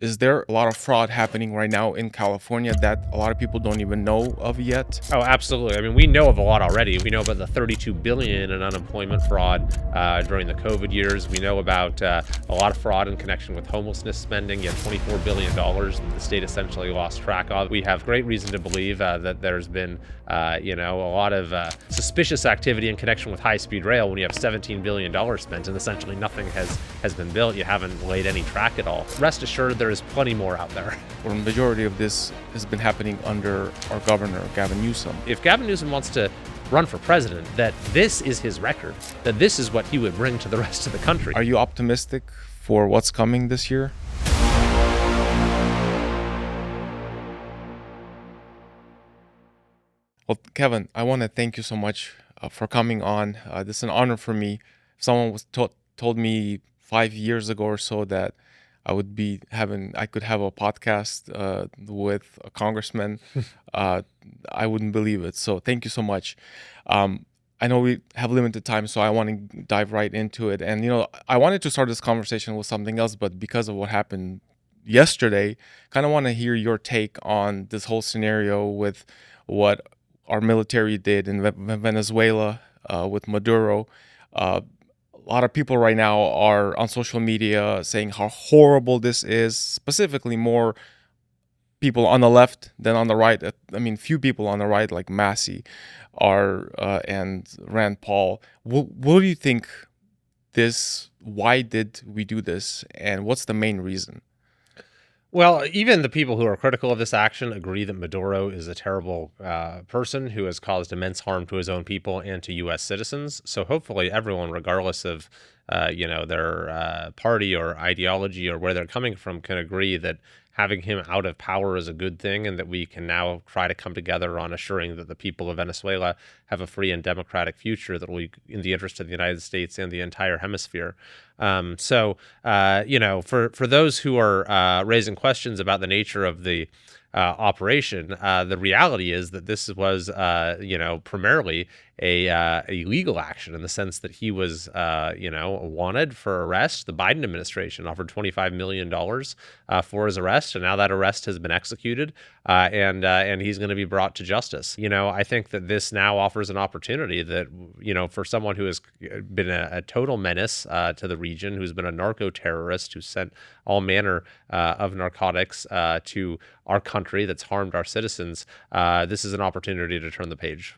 Is there a lot of fraud happening right now in California that a lot of people don't even know of yet? Oh, absolutely. I mean, we know of a lot already. We know about the 32 billion in unemployment fraud during the COVID years. We know about a lot of fraud in connection with homelessness spending. You have $24 billion that the state essentially lost track of. We have great reason to believe that there's been, a lot of suspicious activity in connection with high-speed rail when you have $17 billion spent and essentially nothing has been built. You haven't laid any track at all. Rest assured, there is plenty more out there. Or the majority of this has been happening under our governor, Gavin Newsom. If Gavin Newsom wants to run for president, that this is his record, that this is what he would bring to the rest of the country. Are you optimistic for what's coming this year? Well, Kevin, I want to thank you so much for coming on. This is an honor for me. If someone was told me 5 years ago or so that I could have a podcast with a congressman, I wouldn't believe it. So thank you so much. I know we have limited time, so I want to dive right into it. And, I wanted to start this conversation with something else, but because of what happened yesterday, kind of want to hear your take on this whole scenario with what our military did in Venezuela with Maduro. A lot of people right now are on social media saying how horrible this is, specifically more people on the left than on the right. I mean, few people on the right, like Massey and Rand Paul. What do you think why did we do this, and what's the main reason? Well, even the people who are critical of this action agree that Maduro is a terrible person who has caused immense harm to his own people and to U.S. citizens. So hopefully everyone, regardless of their party or ideology or where they're coming from, can agree that having him out of power is a good thing, and that we can now try to come together on assuring that the people of Venezuela have a free and democratic future that will be in the interest of the United States and the entire hemisphere. For those who are raising questions about the nature of the operation, the reality is that this was, primarily a legal action in the sense that he was, wanted for arrest. The Biden administration offered $25 million for his arrest, and now that arrest has been executed, and he's going to be brought to justice. I think that this now offers an opportunity that, for someone who has been a total menace to the region, who's been a narco-terrorist, who sent all manner of narcotics to our country that's harmed our citizens, this is an opportunity to turn the page.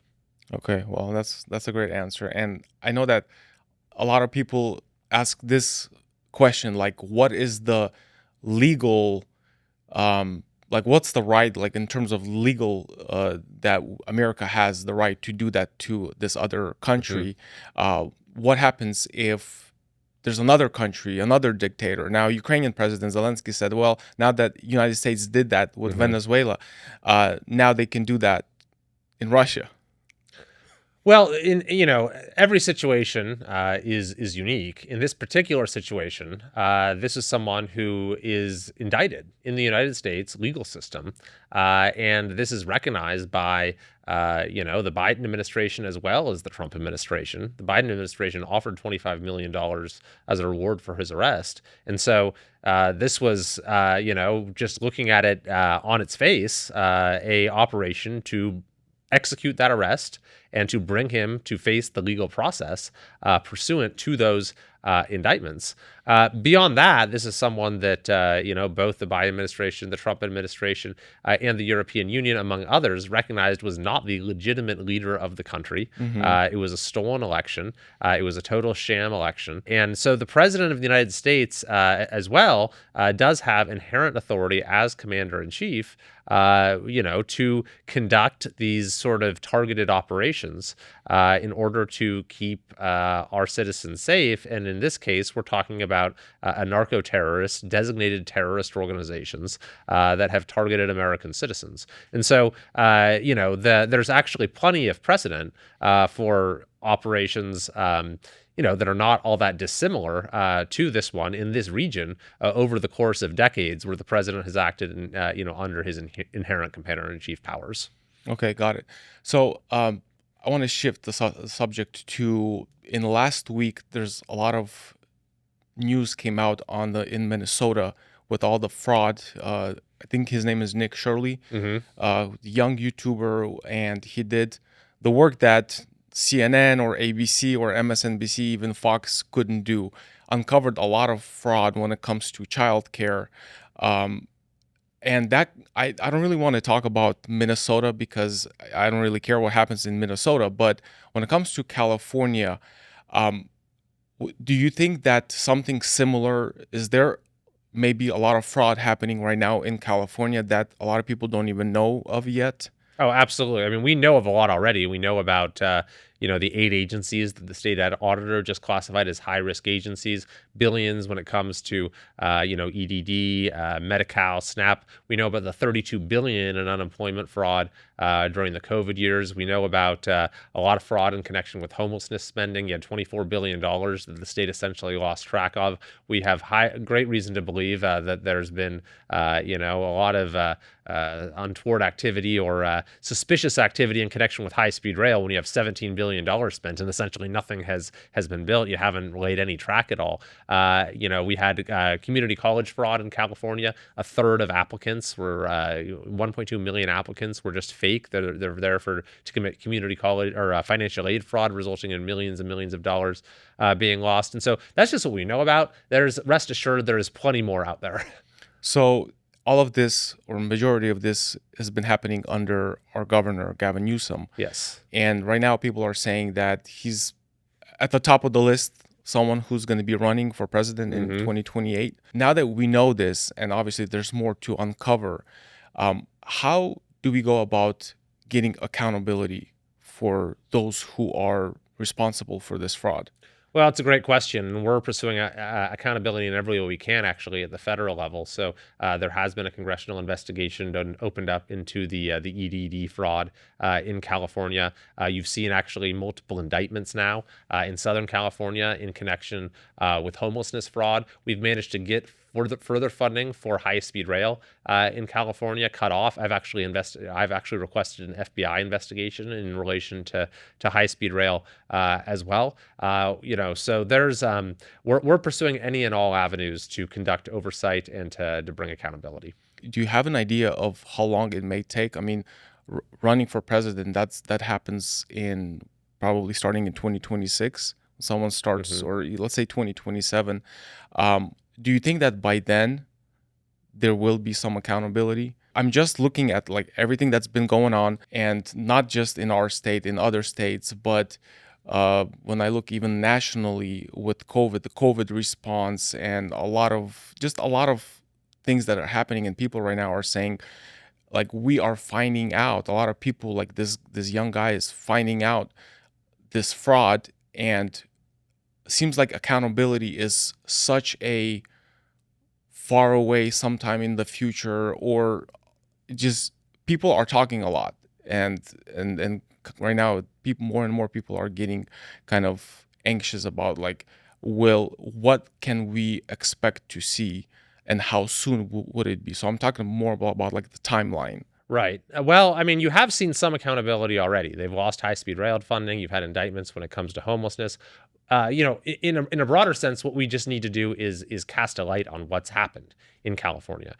Okay, well, that's a great answer. And I know that a lot of people ask this question, like, what is the legal, what's the right, like in terms of legal, that America has the right to do that to this other country? What happens if there's another country, another dictator? Now, Ukrainian President Zelensky said, well, now that United States did that with Venezuela, now they can do that in Russia. Well, in every situation is unique. In this particular situation, this is someone who is indicted in the United States legal system, and this is recognized by the Biden administration as well as the Trump administration. The Biden administration offered $25 million as a reward for his arrest, and so this was just looking at it on its face, a operation to execute that arrest and to bring him to face the legal process pursuant to those indictments. Beyond that, this is someone that, both the Biden administration, the Trump administration, and the European Union, among others, recognized was not the legitimate leader of the country. It was a stolen election. It was a total sham election. And so the president of the United States, as well, does have inherent authority as commander-in-chief, to conduct these sort of targeted operations in order to keep our citizens safe. And in this case, we're talking about a narco-terrorist, designated terrorist organizations that have targeted American citizens. And so, there's actually plenty of precedent for operations that are not all that dissimilar to this one in this region over the course of decades, where the president has acted, under his inherent commander-in-chief powers. Okay, got it. So I want to shift the subject to, in the last week, there's a lot of news came out in Minnesota with all the fraud. I think his name is Nick Shirley, young YouTuber, and he did the work that CNN or ABC or MSNBC, even Fox couldn't do. Uncovered a lot of fraud when it comes to childcare. And that I don't really want to talk about Minnesota because I don't really care what happens in Minnesota. But when it comes to California, do you think that something similar is there? Maybe a lot of fraud happening right now in California that a lot of people don't even know of yet. Oh, absolutely. I mean, we know of a lot already. We know about, the 8 agencies that the state auditor just classified as high-risk agencies, billions when it comes to, EDD, Medi-Cal, SNAP. We know about the $32 billion in unemployment fraud during the COVID years. We know about a lot of fraud in connection with homelessness spending. You had $24 billion that the state essentially lost track of. We have great reason to believe that there's been, a lot of untoward activity or suspicious activity in connection with high-speed rail when you have $17 billion spent and essentially nothing has been built. You haven't laid any track at all. We had community college fraud in California. A third of applicants were 1.2 million applicants were just fake. They're there to commit community college or financial aid fraud, resulting in millions and millions of dollars being lost. And so that's just what we know about. Rest assured, there is plenty more out there. So all of this, or majority of this, has been happening under our governor, Gavin Newsom. Yes. And right now people are saying that he's at the top of the list, someone who's going to be running for president in 2028. Now that we know this, and obviously there's more to uncover, how do we go about getting accountability for those who are responsible for this fraud? Well, it's a great question, and we're pursuing accountability in every way we can, actually, at the federal level. So there has been a congressional investigation opened up into the EDD fraud in California. You've seen actually multiple indictments now in Southern California in connection with homelessness fraud. We've managed to get further funding for high-speed rail in California cut off. I've actually requested an FBI investigation in relation to high-speed rail as well. So there's we're pursuing any and all avenues to conduct oversight and to bring accountability. Do you have an idea of how long it may take? I mean, running for president, that happens in probably starting in 2026. Someone starts, or let's say 2027. Do you think that by then there will be some accountability? I'm just looking at like everything that's been going on, and not just in our state, in other states, but when I look even nationally with COVID, the COVID response, and a lot of things that are happening, and people right now are saying, like, we are finding out, a lot of people, like this young guy is finding out this fraud, and seems like accountability is such a far away sometime in the future, or just people are talking a lot, and right now more and more people are getting kind of anxious about like, what can we expect to see, and how soon would it be? So I'm talking more about like the timeline. Right. Well, I mean, you have seen some accountability already. They've lost high-speed rail funding. You've had indictments when it comes to homelessness. In a broader sense, what we just need to do is cast a light on what's happened in California,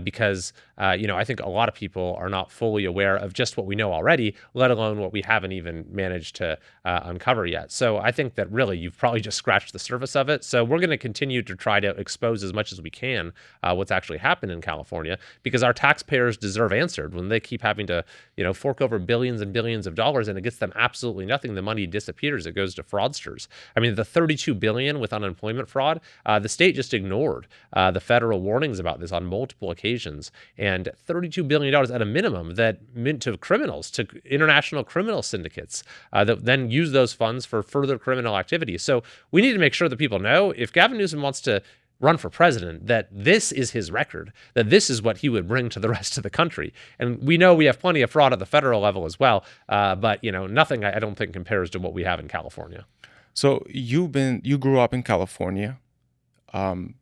because I think a lot of people are not fully aware of just what we know already, let alone what we haven't even managed to uncover yet. So I think that really you've probably just scratched the surface of it. So we're going to continue to try to expose as much as we can what's actually happened in California, because our taxpayers deserve answered when they keep having to fork over billions and billions of dollars, and it gets them absolutely nothing. The money disappears. It goes to fraudsters. I mean, the $32 billion with unemployment fraud, the state just ignored the federal warnings about this on multiple occasions, and $32 billion at a minimum that meant to criminals, to international criminal syndicates that then use those funds for further criminal activity. So we need to make sure that people know, if Gavin Newsom wants to run for president, that this is his record, that this is what he would bring to the rest of the country. And we know we have plenty of fraud at the federal level as well, but nothing I don't think compares to what we have in California. So you grew up in California.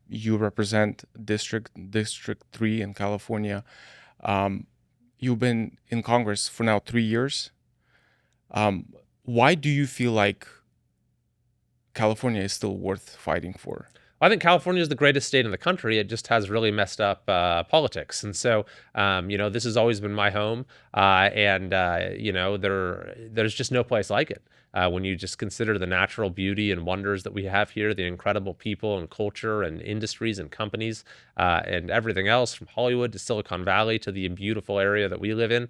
You represent District 3 in California. You've been in Congress for now 3 years. Why do you feel like California is still worth fighting for? I think California is the greatest state in the country. It just has really messed up politics, and so this has always been my home, and there's just no place like it. When you just consider the natural beauty and wonders that we have here, the incredible people and culture and industries and companies, and everything else from Hollywood to Silicon Valley to the beautiful area that we live in,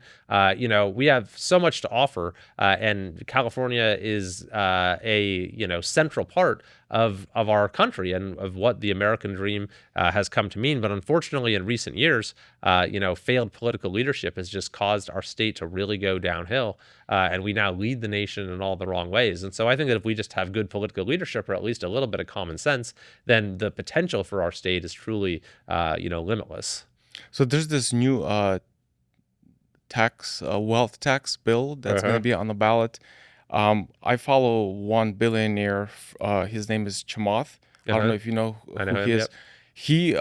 we have so much to offer, and California is a central part of our country and of what the American dream has come to mean. But unfortunately, in recent years, failed political leadership has just caused our state to really go downhill, and we now lead the nation in all the wrong ways. And so I think that if we just have good political leadership or at least a little bit of common sense, then the potential for our state is truly, limitless. So there's this new wealth tax bill that's going to Uh-huh. be on the ballot. I follow one billionaire. His name is Chamath. I don't know Uh-huh. if you know I know who he him. is. Yep. He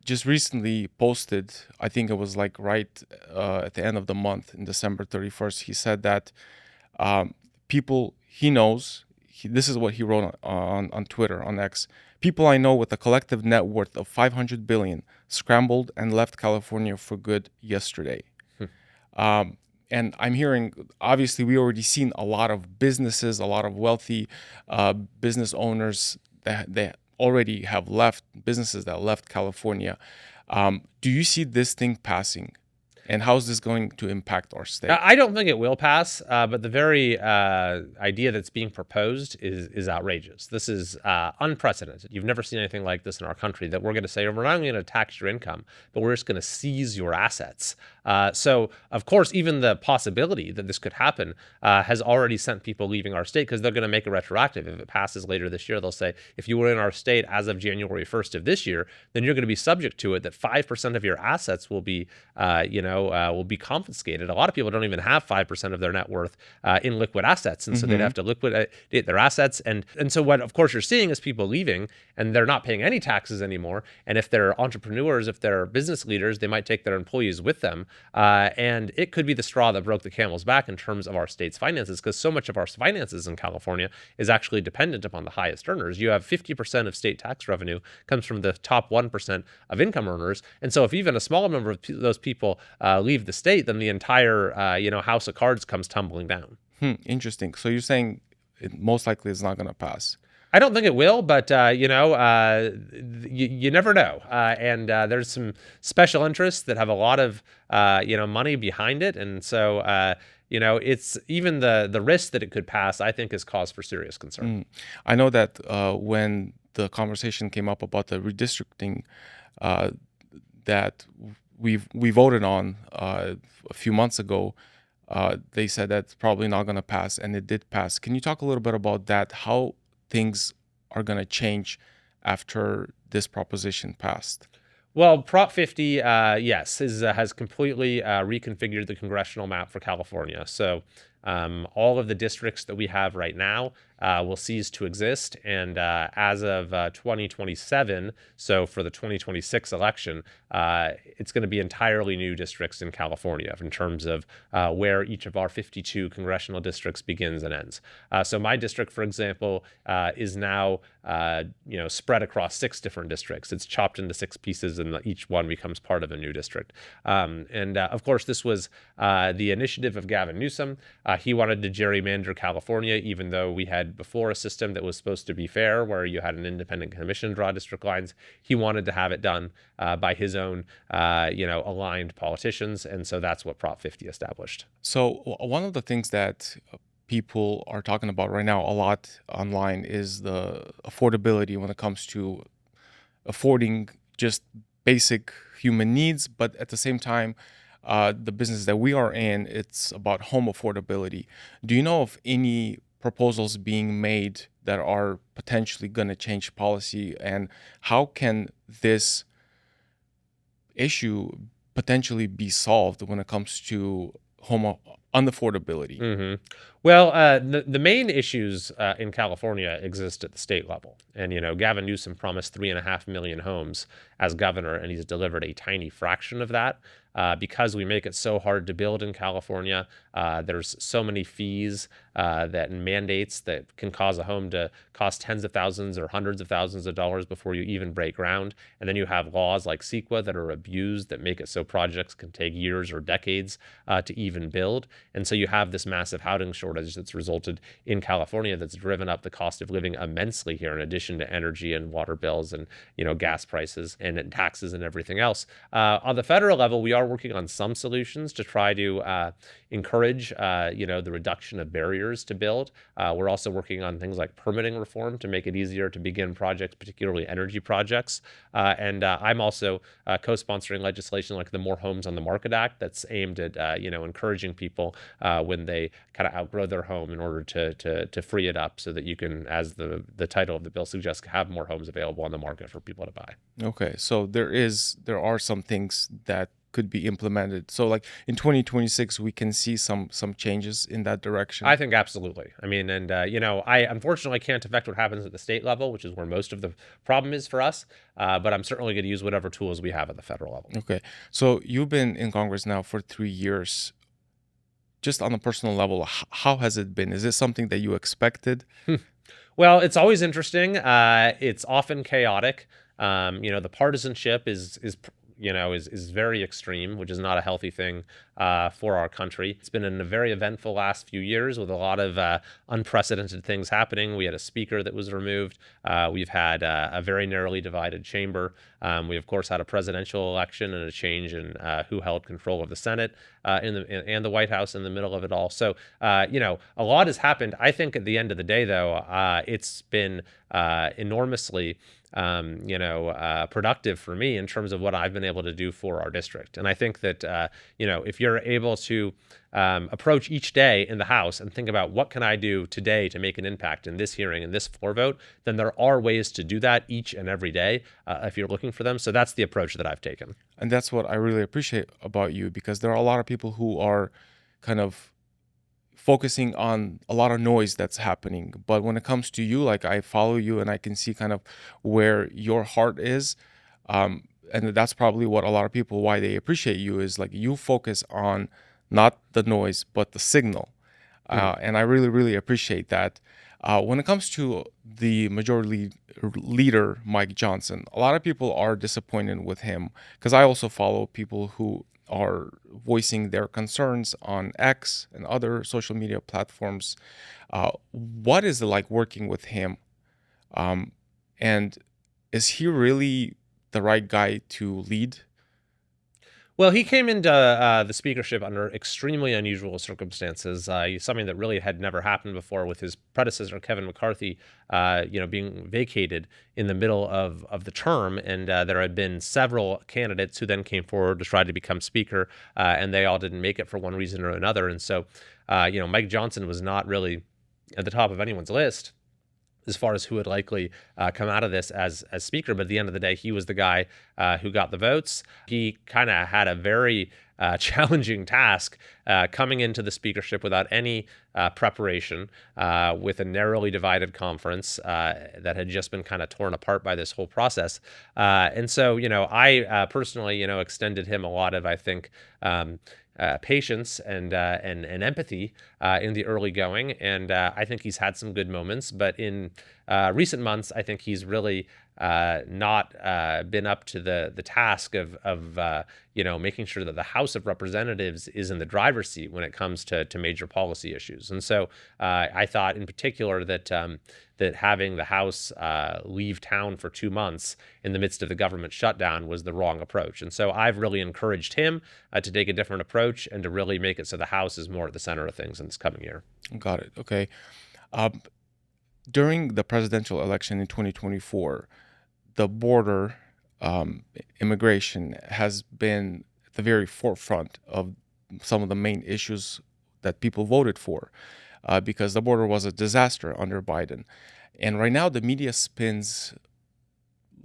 just recently posted, I think it was like right at the end of the month, in December 31st. He said that people he knows, this is what he wrote on Twitter, on X. People I know with a collective net worth of 500 billion scrambled and left California for good yesterday. Um, and I'm hearing, obviously, we already seen a lot of businesses, a lot of wealthy business owners that they already have left, businesses that left California. Do you see this thing passing? And how is this going to impact our state? I don't think it will pass, but the very idea that's being proposed is outrageous. This is unprecedented. You've never seen anything like this in our country, that we're going to say, we're not only going to tax your income, but we're just going to seize your assets. So, of course, even the possibility that this could happen has already sent people leaving our state, because they're going to make it retroactive. If it passes later this year, they'll say, if you were in our state as of January 1st of this year, then you're going to be subject to it, that 5% of your assets will be, will be confiscated. A lot of people don't even have 5% of their net worth in liquid assets, and so they'd have to liquidate their assets. And so what, of course, you're seeing is people leaving, and they're not paying any taxes anymore. And if they're entrepreneurs, if they're business leaders, they might take their employees with them. And it could be the straw that broke the camel's back in terms of our state's finances, because so much of our finances in California is actually dependent upon the highest earners. You have 50% of state tax revenue comes from the top 1% of income earners. And so if even a small number of those people leave the state, then the entire house of cards comes tumbling down. Interesting. So you're saying it most likely is not going to pass. I don't think it will, but you never know. And there's some special interests that have a lot of money behind it, and so it's even the risk that it could pass, I think, is cause for serious concern. I know that when the conversation came up about the redistricting that we voted on a few months ago, they said that's probably not going to pass, and it did pass. Can you talk a little bit about that? How things are going to change after this proposition passed? Well, Prop 50, yes, has completely reconfigured the congressional map for California. So all of the districts that we have right now will cease to exist. And as of 2027, so for the 2026 election, it's going to be entirely new districts in California in terms of where each of our 52 congressional districts begins and ends. So my district, for example, is now spread across 6 different districts. It's chopped into 6 pieces, and each one becomes part of a new district. Of course, this was the initiative of Gavin Newsom. He wanted to gerrymander California, even though we had before a system that was supposed to be fair, where you had an independent commission draw district lines. He wanted to have it done by his own, aligned politicians, and so that's what Prop 50 established. So one of the things that people are talking about right now a lot online is the affordability when it comes to affording just basic human needs, but at the same time, the business that we are in, it's about home affordability. Do you know of any proposals being made that are potentially going to change policy, and how can this issue potentially be solved when it comes to home unaffordability? Mm-hmm. Well, the main issues in California exist at the state level. And, Gavin Newsom promised 3.5 million homes as governor, and he's delivered a tiny fraction of that. because we make it so hard to build in California. There's so many fees and mandates that can cause a home to cost tens of thousands or hundreds of thousands of dollars before you even break ground. And then you have laws like CEQA that are abused that make it so projects can take years or decades to even build. And so you have this massive housing shortage that's resulted in California that's driven up the cost of living immensely here, in addition to energy and water bills and gas prices and taxes and everything else. On the federal level, we are working on some solutions to try to encourage the reduction of barriers to build. We're also working on things like permitting reform to make it easier to begin projects, particularly energy projects. And I'm also co-sponsoring legislation like the More Homes on the Market Act that's aimed at encouraging people when they kind of outgrow their home in order to free it up so that you can, as the title of the bill suggests, have more homes available on the market for people to buy. Okay, so there are some things that could be implemented. So like in 2026, we can see some changes in that direction. I think absolutely. I mean, and I unfortunately can't affect what happens at the state level, which is where most of the problem is for us. But I'm certainly going to use whatever tools we have at the federal level. Okay, so you've been in Congress now for 3 years. Just on a personal level, how has it been? Is it something that you expected? Well, it's always interesting. It's often chaotic. The partisanship is very extreme, which is not a healthy thing for our country. It's been a very eventful last few years with a lot of unprecedented things happening. We had a speaker that was removed. We've had a very narrowly divided chamber. We, of course, had a presidential election and a change in who held control of the Senate and the White House in the middle of it all. So, a lot has happened. I think at the end of the day, though, it's been enormously productive for me in terms of what I've been able to do for our district. And I think that, if you're able to approach each day in the House and think about what can I do today to make an impact in this hearing and this floor vote, then there are ways to do that each and every day if you're looking for them. So that's the approach that I've taken. And that's what I really appreciate about you, because there are a lot of people who are kind of focusing on a lot of noise that's happening. But when it comes to you, like I follow you and I can see kind of where your heart is. And that's probably what a lot of people, why they appreciate you, is like you focus on not the noise, but the signal. And I really, really appreciate that. When it comes to the majority leader, Mike Johnson, a lot of people are disappointed with him, because I also follow people who are voicing their concerns on X and other social media platforms. What is it like working with him? And is he really the right guy to lead? Well, he came into the speakership under extremely unusual circumstances, something that really had never happened before, with his predecessor, Kevin McCarthy, being vacated in the middle of the term. And there had been several candidates who then came forward to try to become speaker, and they all didn't make it for one reason or another. And so, Mike Johnson was not really at the top of anyone's list as far as who would likely come out of this as speaker. But at the end of the day, he was the guy who got the votes. He kind of had a very challenging task coming into the speakership without any preparation, with a narrowly divided conference that had just been kind of torn apart by this whole process. And so, I personally, extended him a lot of, I think, patience and empathy in the early going, and I think he's had some good moments. But in recent months, I think he's really not been up to the task of making sure that the House of Representatives is in the driver's seat when it comes to major policy issues. And so I thought in particular that having the House leave town for 2 months in the midst of the government shutdown was the wrong approach. And so I've really encouraged him to take a different approach and to really make it so the House is more at the center of things in this coming year. Got it. Okay. During the presidential election in 2024, the border immigration has been at the very forefront of some of the main issues that people voted for, because the border was a disaster under Biden. And right now the media spins,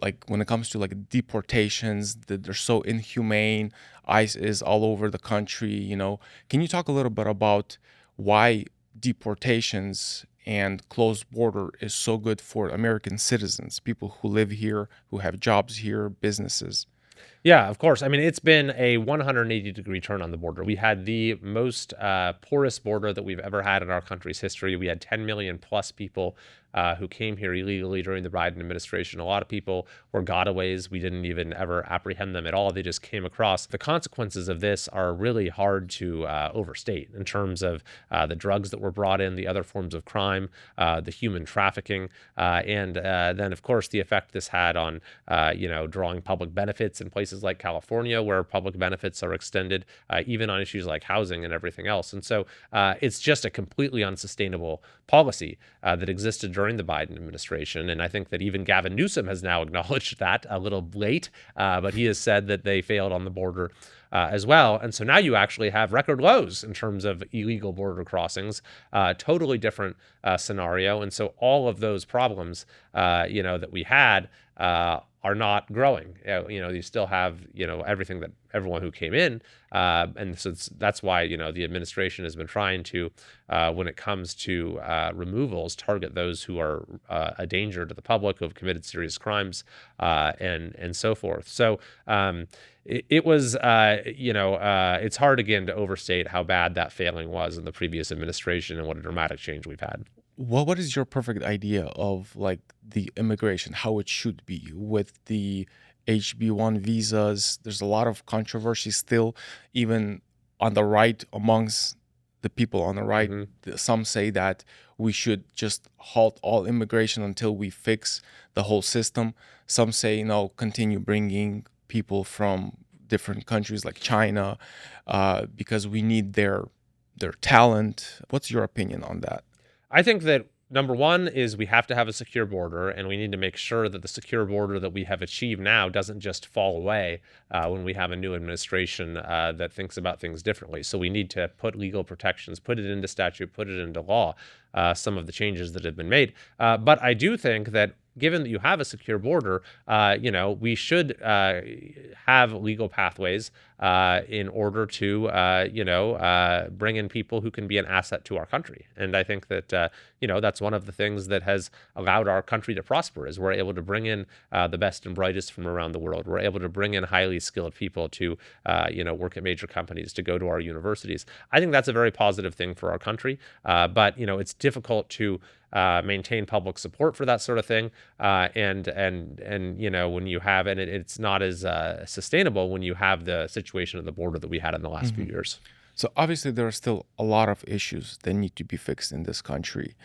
like when it comes to like deportations, that they're so inhumane. ICE is all over the country. Can you talk a little bit about why deportations and closed border is so good for American citizens, people who live here, who have jobs here, businesses? Yeah, of course. I mean, it's been a 180-degree turn on the border. We had the most porous border that we've ever had in our country's history. We had 10 million plus people who came here illegally during the Biden administration. A lot of people were gotaways. We didn't even ever apprehend them at all. They just came across. The consequences of this are really hard to overstate in terms of the drugs that were brought in, the other forms of crime, the human trafficking, and then, of course, the effect this had on, drawing public benefits in places like California, where public benefits are extended, even on issues like housing and everything else. And so it's just a completely unsustainable policy that existed during the Biden administration. And I think that even Gavin Newsom has now acknowledged that, a little late, but he has said that they failed on the border as well. And so now you actually have record lows in terms of illegal border crossings, totally different scenario. And so all of those problems, that we had are not growing. You still have, everything that everyone who came in. And so that's why, the administration has been trying to, when it comes to removals, target those who are a danger to the public, who have committed serious crimes, and so forth. So it was, it's hard again to overstate how bad that failing was in the previous administration and what a dramatic change we've had. What is your perfect idea of like the immigration, how it should be with the HB1 visas? There's a lot of controversy still, even on the right, amongst the people on the right. Hmm. Some say that we should just halt all immigration until we fix the whole system. Some say, no, continue bringing people from different countries like China, because we need their talent. What's your opinion on that? I think that number one is we have to have a secure border, and we need to make sure that the secure border that we have achieved now doesn't just fall away when we have a new administration that thinks about things differently. So we need to put legal protections, put it into statute, put it into law, some of the changes that have been made. But I do think that given that you have a secure border, we should have legal pathways in order to, bring in people who can be an asset to our country. And I think that, that's one of the things that has allowed our country to prosper is we're able to bring in the best and brightest from around the world. We're able to bring in highly skilled people to, work at major companies, to go to our universities. I think that's a very positive thing for our country. But, it's difficult to maintain public support for that sort of thing, and when you have, and it's not as sustainable when you have the situation at the border that we had in the last few years. So obviously there are still a lot of issues that need to be fixed in this country.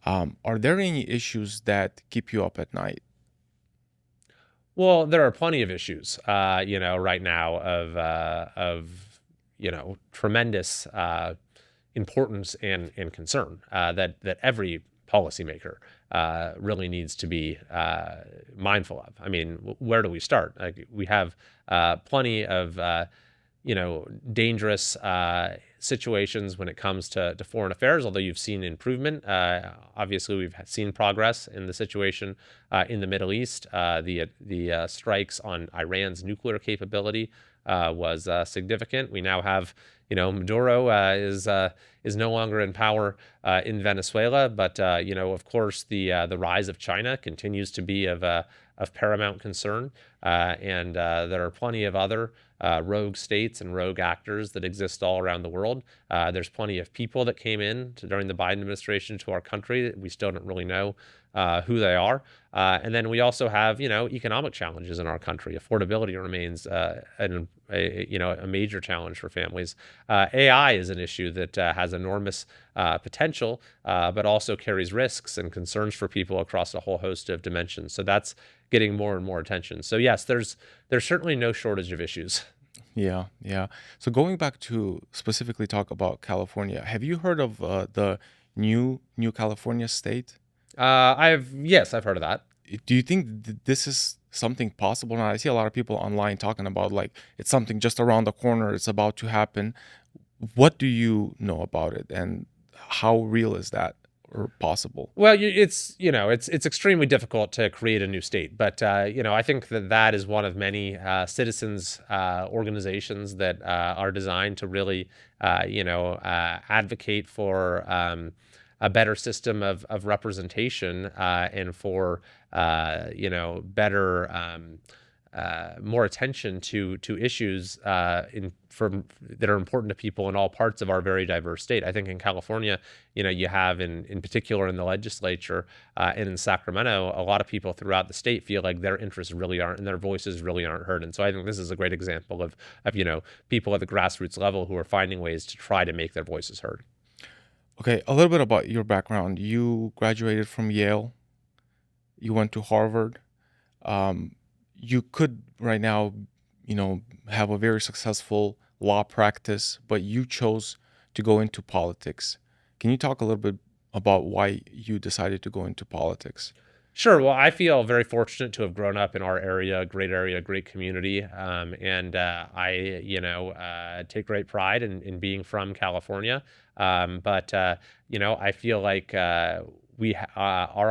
Are there any issues that keep you up at night? Well, there are plenty of issues, right now of tremendous importance and concern that every policymaker really needs to be mindful of. I mean, where do we start? Like, we have plenty of dangerous situations when it comes to foreign affairs, although you've seen improvement. Obviously, we've seen progress in the situation in the Middle East. The strikes on Iran's nuclear capability was significant. We now have, Maduro is no longer in power in Venezuela, but of course, the rise of China continues to be of paramount concern, and there are plenty of other rogue states and rogue actors that exist all around the world. There's plenty of people that came in during the Biden administration to our country. We still don't really know who they are. And then we also have, economic challenges in our country. Affordability remains a major challenge for families. AI is an issue that has enormous potential, but also carries risks and concerns for people across a whole host of dimensions. So that's getting more and more attention. So yes, there's certainly no shortage of issues. Yeah, yeah. So going back to specifically talk about California, have you heard of the new California state? I've heard of that. Do you think this is something possible? Now, I see a lot of people online talking about like it's something just around the corner, it's about to happen. What do you know about it, and how real is that or possible? Well, it's extremely difficult to create a new state, but I think that is one of many citizens organizations that are designed to really advocate for a better system of representation and for better more attention to issues that are important to people in all parts of our very diverse state. I think in California, you have in particular in the legislature and in Sacramento, a lot of people throughout the state feel like their interests really aren't and their voices really aren't heard. And so I think this is a great example of people at the grassroots level who are finding ways to try to make their voices heard. Okay, a little bit about your background. You graduated from Yale. You went to Harvard. You could right now, have a very successful law practice, but you chose to go into politics. Can you talk a little bit about why you decided to go into politics? Sure. Well, I feel very fortunate to have grown up in our area, great community, and I, take great pride in being from California. But I feel like are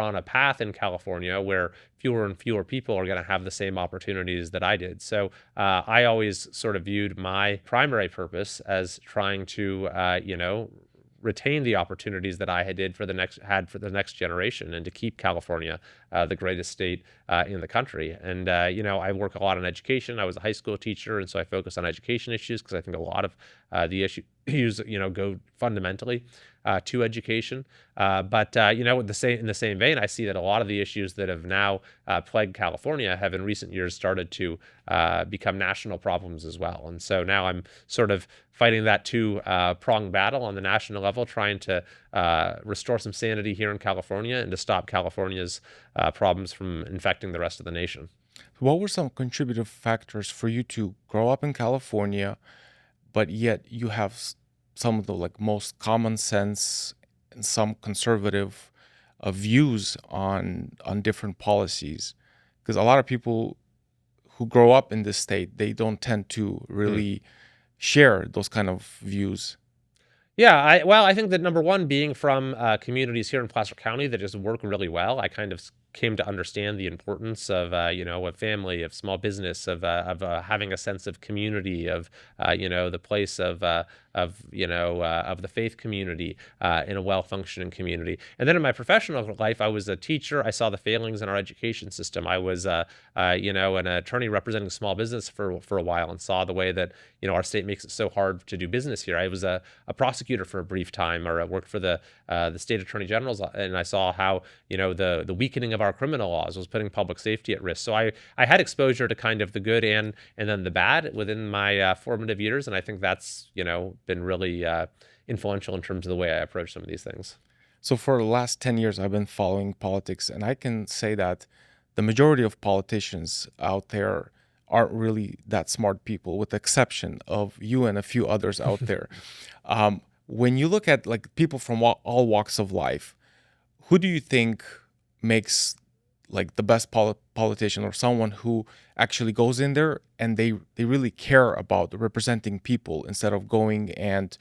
on a path in California where fewer and fewer people are going to have the same opportunities that I did. So I always sort of viewed my primary purpose as trying to, retain the opportunities that I had for the next generation, and to keep California the greatest state in the country. And I work a lot on education. I was a high school teacher, and so I focus on education issues because I think a lot of the issues go fundamentally to education. But in the same vein, I see that a lot of the issues that have now plagued California have in recent years started to become national problems as well. And so now I'm sort of fighting that two-pronged battle on the national level, trying to restore some sanity here in California and to stop California's problems from infecting the rest of the nation. What were some contributive factors for you to grow up in California, but yet you have some of the most common sense and some conservative views on different policies? Because a lot of people who grow up in this state, they don't tend to really share those kind of views. Yeah, I think that number one, being from communities here in Placer County that just work really well, I kind of came to understand the importance of a family, of small business, of having a sense of community, of the place of the faith community in a well-functioning community. And then in my professional life, I was a teacher. I saw the failings in our education system. I was an attorney representing small business for a while, and saw the way that our state makes it so hard to do business here. I was a prosecutor for a brief time, or I worked for the state attorney general's, and I saw how the weakening of our criminal laws was putting public safety at risk. So I had exposure to kind of the good and then the bad within my formative years, and I think that's been really influential in terms of the way I approach some of these things. So for the last 10 years, I've been following politics, and I can say that the majority of politicians out there aren't really that smart people, with the exception of you and a few others out there. When you look at people from all walks of life, who do you think makes the best politician, or someone who actually goes in there and they really care about representing people instead of going and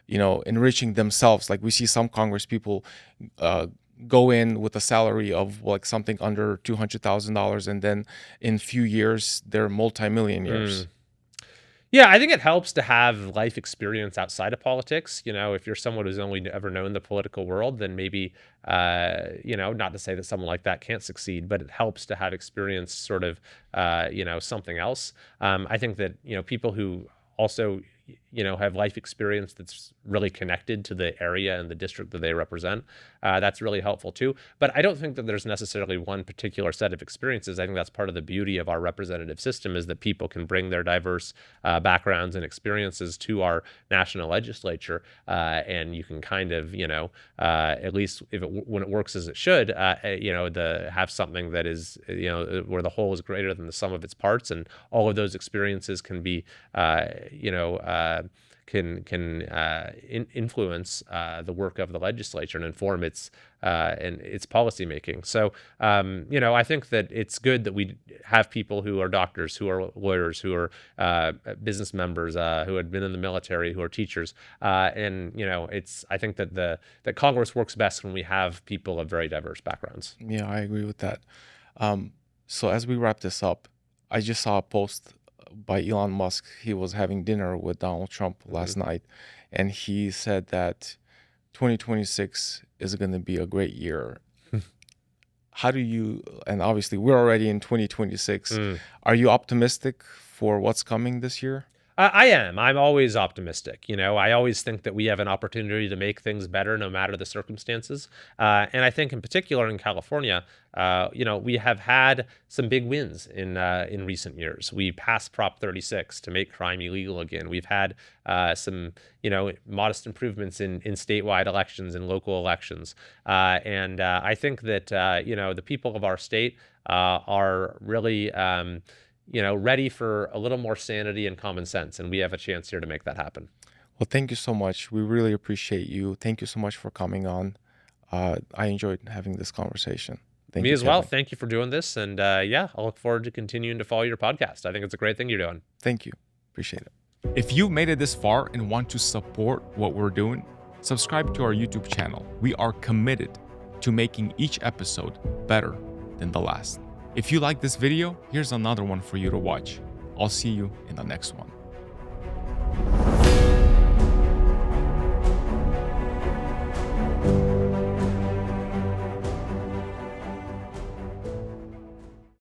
enriching themselves? Like we see some Congress people go in with a salary of something under $200,000, and then in a few years they're multimillionaires. Yeah, I think it helps to have life experience outside of politics. If you're someone who's only ever known the political world, then maybe, not to say that someone like that can't succeed, but it helps to have experience sort of, something else. I think that, people who also, have life experience that's really connected to the area and the district that they represent, that's really helpful too. But I don't think that there's necessarily one particular set of experiences. I think that's part of the beauty of our representative system, is that people can bring their diverse backgrounds and experiences to our national legislature, and you can kind of, at least when it works as it should, have something that is, where the whole is greater than the sum of its parts, and all of those experiences can be, influence the work of the legislature and inform its policy making. So I think that it's good that we have people who are doctors, who are lawyers, who are business members, who had been in the military, who are teachers, and I think that that Congress works best when we have people of very diverse backgrounds. Yeah, I agree with that. So as we wrap this up, I just saw a post by Elon Musk. He was having dinner with Donald Trump last night, and he said that 2026 is going to be a great year. how do you, and obviously we're already in 2026, Mm. are you optimistic for what's coming this year? I am. I'm always optimistic. I always think that we have an opportunity to make things better no matter the circumstances. And I think in particular in California, we have had some big wins in recent years. We passed Prop 36 to make crime illegal again. We've had some, modest improvements in statewide elections and local elections. And I think that, the people of our state are really ready for a little more sanity and common sense. And we have a chance here to make that happen. Well, thank you so much. We really appreciate you. Thank you so much for coming on. I enjoyed having this conversation. Thank Me you, as well. Kevin. Thank you for doing this. And I look forward to continuing to follow your podcast. I think it's a great thing you're doing. Thank you. Appreciate it. If you've made it this far and want to support what we're doing, subscribe to our YouTube channel. We are committed to making each episode better than the last. If you like this video, here's another one for you to watch. I'll see you in the next one.